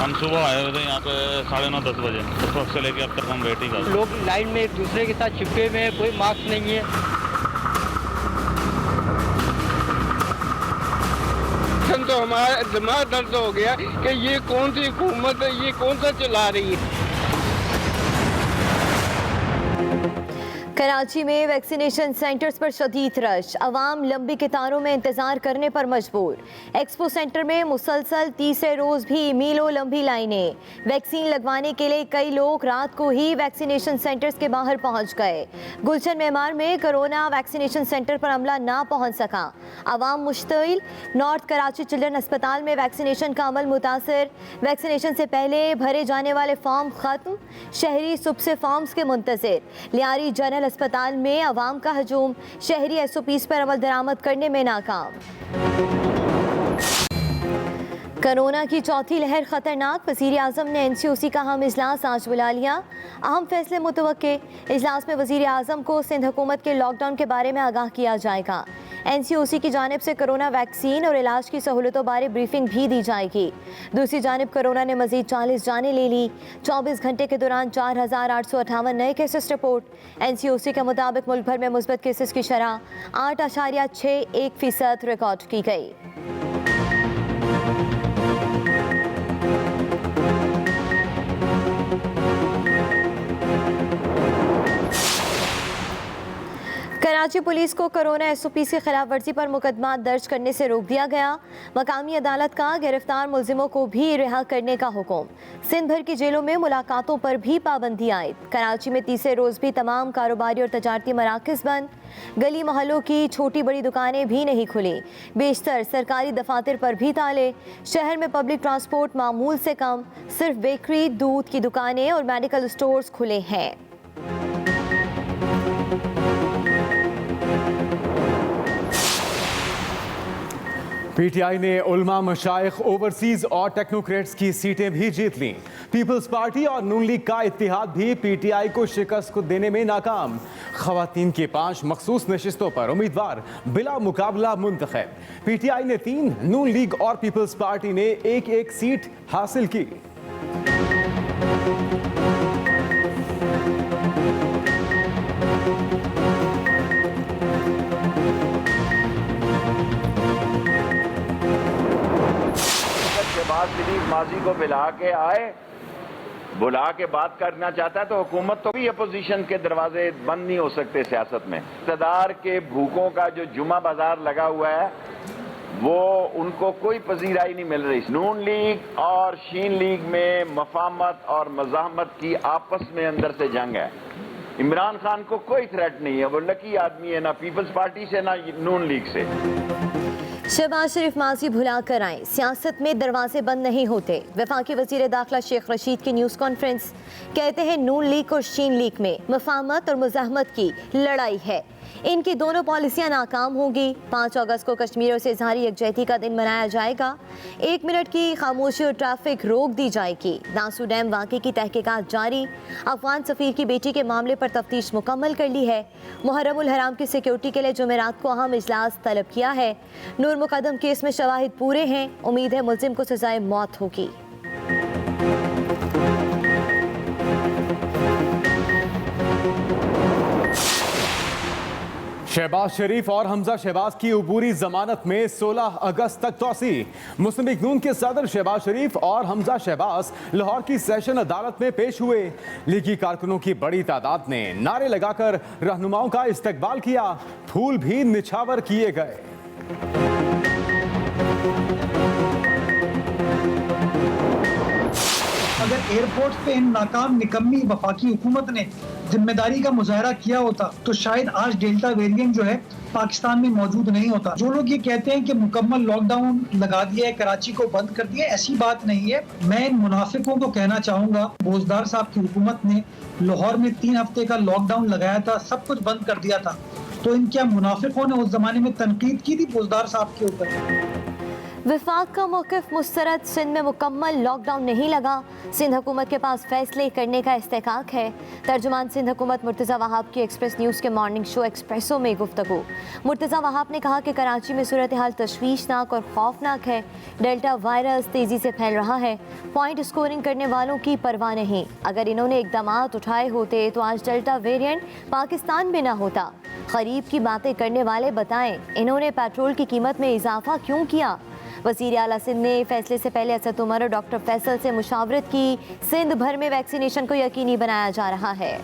हम सुबह आए हुए थे यहाँ पे 9:30-10 बजे, उस वक्त से लेके अब तक हम वेट ही कर रहे हैं। लोग लाइन में एक दूसरे के साथ चिपके हुए हैं, कोई मास्क नहीं है। तो हमारा दिमाग दर्द हो गया कि ये कौन सी हुकूमत है, ये कौन सा चला रही है। कराची में वैक्सीनेशन सेंटर्स पर शदीद रश, अवाम लंबी कतारों में इंतजार करने पर मजबूर। एक्सपो सेंटर में मुसलसल तीसरे रोज भी मीलों लंबी लाइनें। वैक्सीन लगवाने के लिए कई लोग रात को ही वैक्सीनेशन सेंटर्स के बाहर पहुंच गए। गुलशन मेमार में कोरोना वैक्सीनेशन सेंटर पर अमला ना पहुंच सका, अवाम मुश्तिल। नॉर्थ कराची चिल्ड्रन अस्पताल में वैक्सीनेशन का अमल मुतासर, वैक्सीनेशन से पहले भरे जाने वाले फॉर्म खत्म, शहरी सुबह से फॉर्म्स के मुंतज़िर। लियारी जनरल अस्पताल में अवाम का हजूम, शहरी SOPs पर अमल दरामद करने में नाकाम। कोरोना की चौथी लहर खतरनाक, वज़ीर आज़म ने NCOC का अहम इजलास आज बुला लिया। अहम फैसले मुतवक्के। इजलास में वज़ीर आज़म को सिंध हुकूमत के लॉकडाउन के बारे में आगाह किया जाएगा। NCOC की जानिब से कोरोना वैक्सीन और इलाज की सहूलतों बारे ब्रीफिंग भी दी जाएगी। दूसरी जानिब कोरोना ने मजीद 40 जानें ले ली। 24 घंटे के दौरान 4,858 नए केसेस रिपोर्ट। NCOC के मुताबिक मुल्क भर में मुस्बत केसेस की शरह 8.61% रिकॉर्ड की गई। कराची पुलिस को कोरोना SOPs की खिलाफ वर्जी पर मुकदमा दर्ज करने से रोक दिया गया। मकामी अदालत का गिरफ्तार मुलजिमों को भी रिहा करने का हुक्म। सिंध भर की जेलों में मुलाकातों पर भी पाबंदी आयद। कराची में तीसरे रोज भी तमाम कारोबारी और तजारती मराकज़ बंद। गली मोहल्लों की छोटी बड़ी दुकानें भी नहीं खुली। बेशतर सरकारी दफातर पर भी ताले। शहर में पब्लिक ट्रांसपोर्ट मामूल से कम, सिर्फ बेकरी, दूध की दुकानें और मेडिकल स्टोर्स खुले हैं। PTI ने उलमा, मशाइख, ओवरसीज और टेक्नोक्रेट्स की सीटें भी जीत लीं। पीपल्स पार्टी और नून लीग का इत्तेहाद भी PTI को शिकस्त को देने में नाकाम। खवातीन की 5 मखसूस नशिस्तों पर उम्मीदवार बिला मुकाबला मुंतखब। PTI ने 3, नून लीग और पीपल्स पार्टी ने 1-1 सीट हासिल की। शरीफ माजी को बुला के बात करना चाहता है तो हुकूमत तो भी अपोजिशन के दरवाजे बंद नहीं हो सकते सियासत में। इक़्तिदार के भूखों का जो जुमा बाजार लगा हुआ है वो उनको कोई पजीराई नहीं मिल रही। नून लीग और शीन लीग में मफाहमत और मज़ाहमत की आपस में अंदर से जंग है। इमरान खान को कोई थ्रेट नहीं है, वो लकी आदमी है, ना पीपल्स पार्टी से ना नून लीग से। शहबाज शरीफ माजी भुला कर आए, सियासत में दरवाजे बंद नहीं होते। वफाकी वज़ीर दाखिला शेख रशीद की न्यूज़ कॉन्फ्रेंस। कहते हैं नून लीग और शीन लीग में मफाहमत और मुज़ाहमत की लड़ाई है, इनकी दोनों पॉलिसियां नाकाम होंगी। 5 अगस्त को कश्मीर से इजहारी यकजहती का दिन मनाया जाएगा। 1 मिनट की खामोशी और ट्रैफिक रोक दी जाएगी। नासू डैम वाक़े की तहकीकात जारी। अफगान सफ़ीर की बेटी के मामले पर तफ्तीश मुकम्मल कर ली है। मुहर्रम उल हराम की सिक्योरिटी के लिए जुमेरात को अहम इजलास तलब किया है। नूर मुकदम केस में शवाहिद पूरे हैं, उम्मीद है मुल्जिम को सजाए मौत होगी। शहबाज शरीफ और हमजा शहबाज की अबूरी जमानत में 16 अगस्त तक तोसी। मुस्लिम लीग नून के सदर शहबाज शरीफ और हमजा शहबाज लाहौर की सेशन अदालत में पेश हुए। लीगी कारकुनों की बड़ी तादाद ने नारे लगाकर रहनुमाओं का इस्तकबाल किया। फूल भी निछावर किए गए। अगर एयरपोर्ट पे इन नाकाम निकम्मी वफाकी हुकूमत ने जिम्मेदारी का मुजाहरा किया होता तो शायद आज डेल्टा वेरिएंट जो है पाकिस्तान में मौजूद नहीं होता। जो लोग ये कहते हैं कि मुकम्मल लॉकडाउन लगा दिया है, कराची को बंद कर दिया, ऐसी बात नहीं है। मैं इन मुनाफिकों को कहना चाहूंगा, बोजदार साहब की हुकूमत ने लाहौर में 3 हफ्ते का लॉकडाउन लगाया था, सब कुछ बंद कर दिया था, तो इन क्या मुनाफिकों ने उस जमाने में तनकीद की थी बोजदार साहब के ऊपर? विफाक का मौक़िफ़ मुस्तरद, सिंध में मुकम्मल लॉकडाउन नहीं लगा, सिंध हुकूमत के पास फैसले करने का इस्तेकाक है। तर्जुमान सिंध हुकूमत मुर्तज़ा वहाब की एक्सप्रेस न्यूज़ के मॉर्निंग शो एक्सप्रेसो में गुफ्तगू। मुर्तज़ा वहाब ने कहा कि कराची में सूरत हाल तशवीशनाक और खौफनाक है। डेल्टा वायरस तेज़ी से फैल रहा है। पॉइंट स्कोरिंग करने वालों की परवाह नहीं। अगर इन्होंने इक़दामात उठाए होते तो आज डेल्टा वेरिएंट पाकिस्तान में ना होता। गरीब की बातें करने वाले बताएं, इन्होंने पेट्रोल की कीमत में इजाफा क्यों किया? वज़ीर आला सिंध ने फैसले से पहले असद उमर और डॉक्टर फैसल से मुशावरत की। सिंध भर में वैक्सीनेशन को यकीनी बनाया जा रहा है।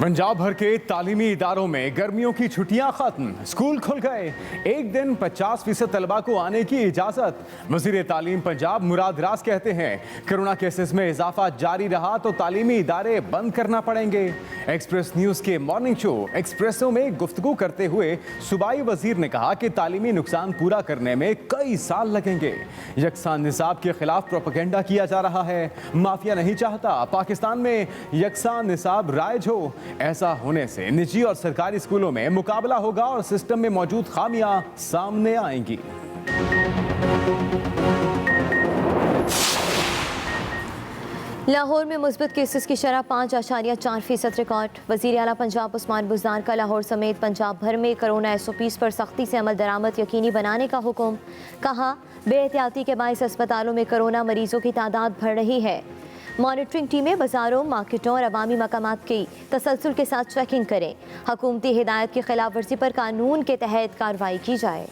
पंजाब भर के तालीमी इदारों में गर्मियों की छुट्टियां खत्म, स्कूल खुल गए। एक दिन 50% तलबा को आने की इजाज़त। वज़ीर तालीम पंजाब मुराद रास कहते हैं कोरोना केसेस में इजाफा जारी रहा तो तालीमी इदारे बंद करना पड़ेंगे। एक्सप्रेस न्यूज़ के मॉर्निंग शो एक्सप्रेसो में गुफ्तगू करते हुए सूबाई वज़ीर ने कहा कि तालीमी नुकसान पूरा करने में कई साल लगेंगे। यकसा निसाब के खिलाफ प्रोपेगेंडा किया जा रहा है। माफिया नहीं चाहता पाकिस्तान में यकसा निसाब राइज हो। ऐसा होने से निजी और सरकारी स्कूलों में मुकाबला होगा और सिस्टम में मौजूद खामियां सामने आएंगी। लाहौर में मुस्बत केसेस की शरह 5.4% रिकॉर्ड। वज़ीर आला पंजाब उस्मान बुज़दार का लाहौर समेत पंजाब भर में कोरोना SOPs पर सख्ती से अमल दरामद यकीनी बनाने का हुक्म। कहा बेहतियाती के बाइस अस्पतालों में कोरोना मरीजों की तादाद बढ़ रही है। मॉनिटरिंग टीमें बाजारों, मार्केटों और अवामी मकामात की तसलसल के साथ चेकिंग करें। हुकूमती हिदायत की खिलाफ वर्जी पर कानून के तहत कार्रवाई की जाए।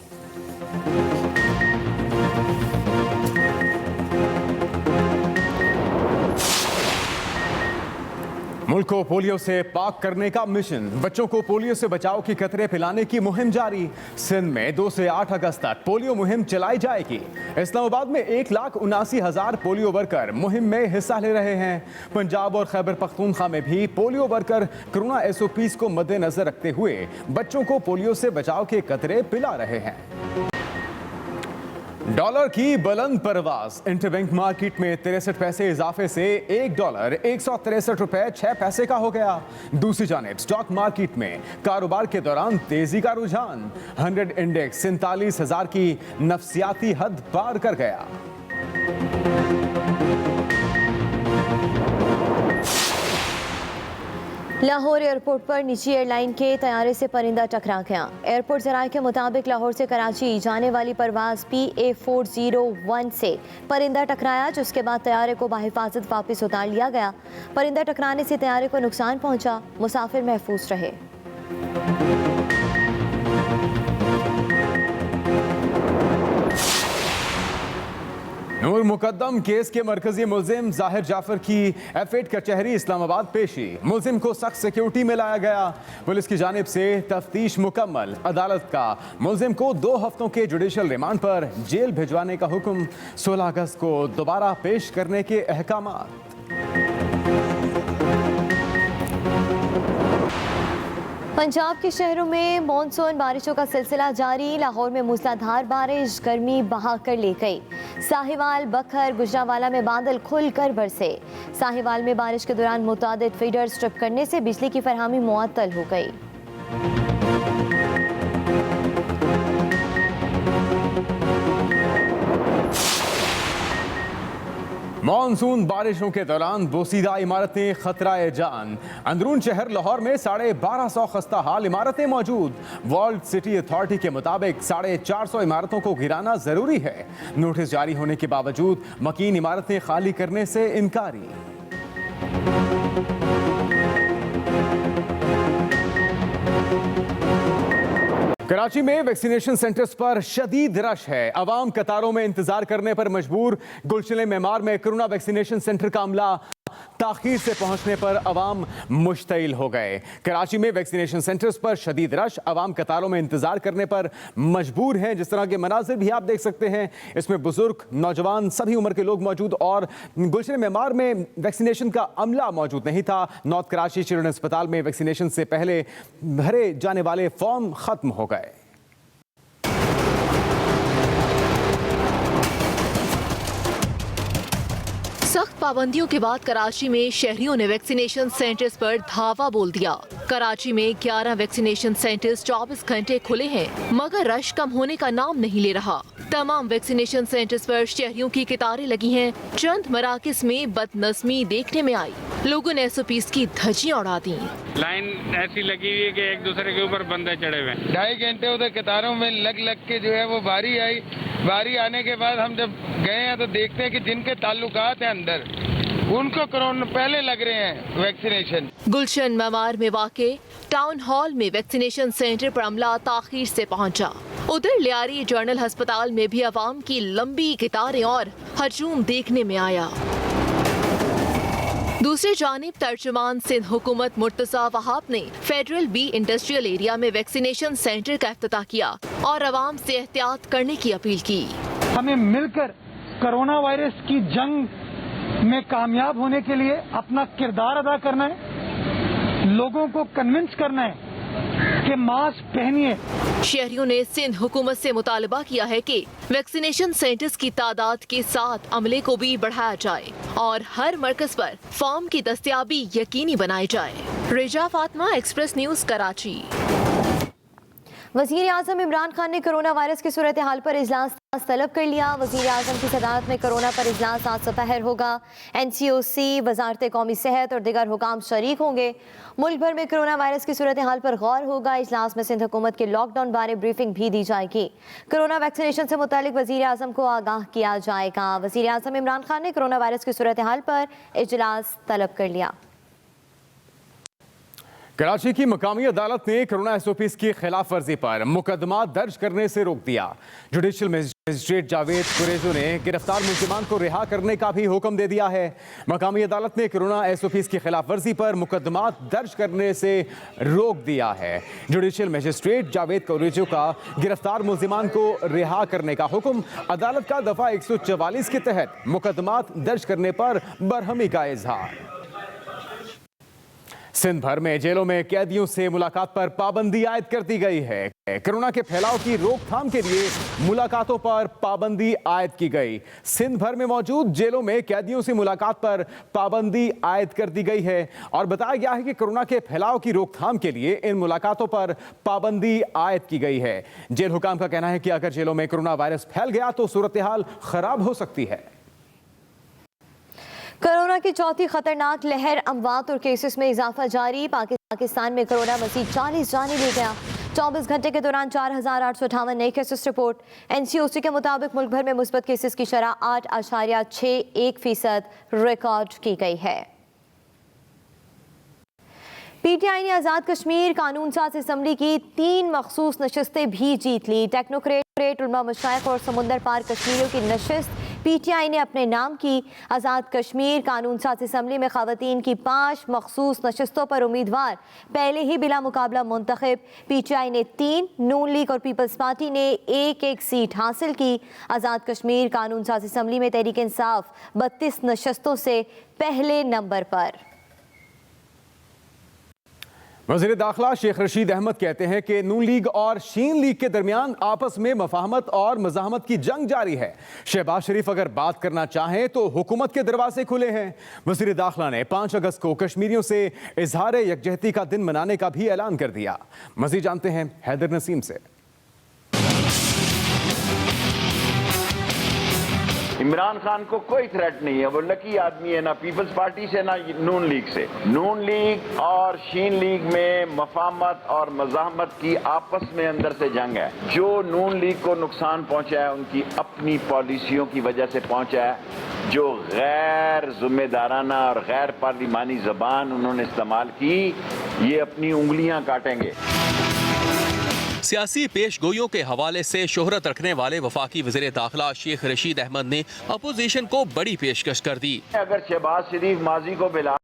मुल्क को पोलियो से पाक करने का मिशन, बच्चों को पोलियो से बचाव की कतरे पिलाने की मुहिम जारी। सिंध में 2 से 8 अगस्त तक पोलियो मुहिम चलाई जाएगी। इस्लामाबाद में 1,79,000 पोलियो वर्कर मुहिम में हिस्सा ले रहे हैं। पंजाब और खैबर पख्तूनख्वा में भी पोलियो वर्कर कोरोना SOPs को मद्देनजर रखते हुए बच्चों को पोलियो से बचाव के कतरे पिला रहे हैं। डॉलर की बुलंद परवाज, इंटरबैंक मार्केट में 63 पैसे इजाफे से $1 163 रुपए 6 पैसे का हो गया। दूसरी जानिब स्टॉक मार्केट में कारोबार के दौरान तेजी का रुझान, 100 इंडेक्स 47,000 की नफसियाती हद पार कर गया। लाहौर एयरपोर्ट पर निजी एयरलाइन के तैयारे से परिंदा टकरा गया। एयरपोर्ट ज़राए के मुताबिक लाहौर से कराची जाने वाली परवाज़ PA401 से परिंदा टकराया, जिसके बाद तैयारे को बाहिफाजत वापस उतार लिया गया। परिंदा टकराने से तैयारे को नुकसान पहुंचा, मुसाफिर महफूज रहे। नूर मुकद्दम केस के मरकजी मुल्जिम जाहिर जाफर की F8 कचहरी इस्लामाबाद पेशी। मुल्जिम को सख्त सिक्योरिटी में लाया गया। पुलिस की जानिब से तफ्तीश मुकम्मल। अदालत का मुल्जिम को 2 हफ्तों के जुडिशल रिमांड पर जेल भिजवाने का हुक्म। 16 अगस्त को दोबारा पेश करने के अहकामात। पंजाब के शहरों में मॉनसून बारिशों का सिलसिला जारी। लाहौर में मूसलाधार बारिश गर्मी बहा कर ले गई। साहिवाल, बखर, गुजरावाला में बादल खुलकर बरसे। साहिवाल में बारिश के दौरान मुतादिद फीडर्स ट्रिप करने से बिजली की फरहमी मुअत्तल हो गई। मॉनसून बारिशों के दौरान बोसीदा इमारतें खतरा जान। अंदरून शहर लाहौर में 1250 खस्ता हाल इमारतें मौजूद। वर्ल्ड सिटी अथॉरिटी के मुताबिक 450 इमारतों को गिराना जरूरी है। नोटिस जारी होने के बावजूद मकीन इमारतें खाली करने से इनकारी। कराची में वैक्सीनेशन सेंटर्स पर शदीद रश है। अवाम कतारों में इंतजार करने पर मजबूर। गुलशन मेमार में कोरोना वैक्सीनेशन सेंटर का अमला ताखीर से पहुंचने पर अवाम मुश्तइल हो गए। कराची में वैक्सीनेशन सेंटर्स पर शदीद रश, अवाम कतारों में इंतजार करने पर मजबूर हैं। जिस तरह के मनाजिर भी आप देख सकते हैं, इसमें बुजुर्ग, नौजवान, सभी उम्र के लोग मौजूद। और गुलशन मेमार में वैक्सीनेशन का अमला मौजूद नहीं था। नॉर्थ कराची चिल्ड्रन अस्पताल में वैक्सीनेशन से पहले भरे जाने वाले फॉर्म खत्म हो गए। सख्त पाबंदियों के बाद कराची में शहरियों ने वैक्सीनेशन सेंटर्स पर धावा बोल दिया। कराची में 11 वैक्सीनेशन सेंटर्स 24 घंटे खुले हैं, मगर रश कम होने का नाम नहीं ले रहा। तमाम वैक्सीनेशन सेंटर्स पर शहरियों की कतारें लगी हैं। चंद मराकज में बदनज़मी देखने में आई, लोगों ने SOPs की धज्जियां उड़ा दी। लाइन ऐसी लगी हुई है कि एक दूसरे के ऊपर बंदे चढ़े हुए हैं। 2.5 घंटे उधर कतारों में लग के जो है वो बारी आई। बारी आने के बाद हम जब गए हैं तो देखते हैं कि जिनके ताल्लुकात हैं अंदर, उनको कोरोना पहले लग रहे हैं वैक्सीनेशन। गुलशन ममार में वाक़े टाउन हॉल में वैक्सीनेशन सेंटर पर अमला ताखीर से पहुंचा। उधर लियारी जनरल अस्पताल में भी अवाम की लंबी कतारें और हजूम देखने में आया। दूसरी जानिब तर्जुमान सिंध हुकूमत मुर्तज़ा वहाब ने फेडरल बी इंडस्ट्रियल एरिया में वैक्सीनेशन सेंटर का इफ्तिताह किया और अवाम से एहतियात करने की अपील की। हमें मिलकर कोरोना वायरस की जंग में कामयाब होने के लिए अपना किरदार अदा करना है, लोगों को कन्विंस करना है कि मास्क पहनिए। शहरियों ने सिंध हुकूमत से मुतालबा किया है कि वैक्सीनेशन सेंटर्स की तादाद के साथ अमले को भी बढ़ाया जाए और हर मरकज पर फॉर्म की दस्तयाबी यकीनी बनाई जाए। रेजा फातिमा, एक्सप्रेस न्यूज, कराची। वज़ीर आज़म इमरान खान ने कोरोना वायरस की सूरत हाल पर इजलास तलब कर लिया। वज़ीर आज़म की सदारत में कोरोना पर इजलास आज दोपहर होगा। NCOC, वजारत कौमी सेहत और दिगर हुकाम शरीक होंगे। मुल्क भर में कोरोना वायरस की सूरत हाल पर गौर होगा। इजलास में सिंध हुकूमत के लॉकडाउन बारे ब्रीफिंग भी दी जाएगी। कोरोना वैक्सीनेशन से मुतालिक वज़ीर आज़म को आगाह किया जाएगा। वज़ीर आज़म इमरान खान ने कोरोना वायरस की सूरत हाल पर इजलास तलब कर लिया। कराची की मकामी अदालत ने कोरोना SOPs की खिलाफ वर्जी पर मुकदमा दर्ज करने से रोक दिया। जुडिशल मजिस्ट्रेट जावेद कुरेजो ने गिरफ्तार मुल्जिमान को रिहा करने का भी हुक्म दे दिया है। मकामी अदालत ने कोरोना SOPs की खिलाफ वर्जी पर मुकदमा दर्ज करने से रोक दिया है। जुडिशल मजिस्ट्रेट जावेद कुरेजो का गिरफ्तार मुल्जिमान को रिहा करने का हुक्म अदालत का दफा 144 के तहत मुकदमा दर्ज करने पर बरहमी का इजहार। सिंध भर में जेलों में कैदियों से मुलाकात पर पाबंदी आयद कर दी गई है। कोरोना के फैलाव की रोकथाम के लिए मुलाकातों पर पाबंदी आयद की गई। सिंध भर में मौजूद जेलों में कैदियों से मुलाकात पर पाबंदी आयद कर दी गई है और बताया गया है कि कोरोना के फैलाव की रोकथाम के लिए इन मुलाकातों पर पाबंदी आयद की गई है। जेल हुकाम का कहना है कि अगर जेलों में कोरोना वायरस फैल गया तो सूरत हाल खराब हो सकती है। कोरोना की चौथी खतरनाक लहर, अमवात और केसेस में इजाफा जारी। पाकिस्तान में कोरोना मजीद 40 जाने ले गया। 24 घंटे के दौरान 4,858 नए केसेस रिपोर्ट। NCOC के मुताबिक मुल्क भर में मुस्बत केसेस की शरह 8.61% रिकॉर्ड की गई है। PTI ने आज़ाद कश्मीर कानून साज असम्बली की 3 मखसूस नशस्तें भी जीत ली। टेक्नोक्रेट, उलमा मशाइख और समुंदर पार कश्मीरियों की नशस्त PTI ने अपने नाम की। आज़ाद कश्मीर कानून साज असम्बली में ख़वातीन की 5 मखसूस नशस्तों पर उम्मीदवार पहले ही बिला मुकाबला मुंतखब। PTI ने 3, नून लीग और पीपल्स पार्टी ने 1-1 सीट हासिल की। आज़ाद कश्मीर कानून साज असम्बली में तहरीक इंसाफ 32 नशस्तों से पहले नंबर पर। वज़ीर दाखिला शेख रशीद अहमद कहते हैं कि नून लीग और शीन लीग के दरमियान आपस में मफाहमत और मज़ाहमत की जंग जारी है। शहबाज शरीफ अगर बात करना चाहें तो हुकूमत के दरवाजे खुले हैं। वज़ीर दाखिला ने 5 अगस्त को कश्मीरियों से इजहार यकजहती का दिन मनाने का भी ऐलान कर दिया। मज़ीद जानते हैं हैदर नसीम से। इमरान खान को कोई थ्रेट नहीं है, वो लकी आदमी है, ना पीपल्स पार्टी से ना नून लीग से। नून लीग और शीन लीग में मफाहमत और मज़ाहमत की आपस में अंदर से जंग है। जो नून लीग को नुकसान पहुंचा है उनकी अपनी पॉलिसियों की वजह से पहुंचा है, जो गैर जिम्मेदाराना और गैर पार्लिमानी ज़बान उन्होंने इस्तेमाल की, ये अपनी उंगलियां काटेंगे। सियासी पेशगोइयों के हवाले से शोहरत रखने वाले वफाकी वज़ीर दाखिला शेख रशीद अहमद ने अपोजिशन को बड़ी पेशकश कर दी। अगर शहबाज शरीफ माजी को बिला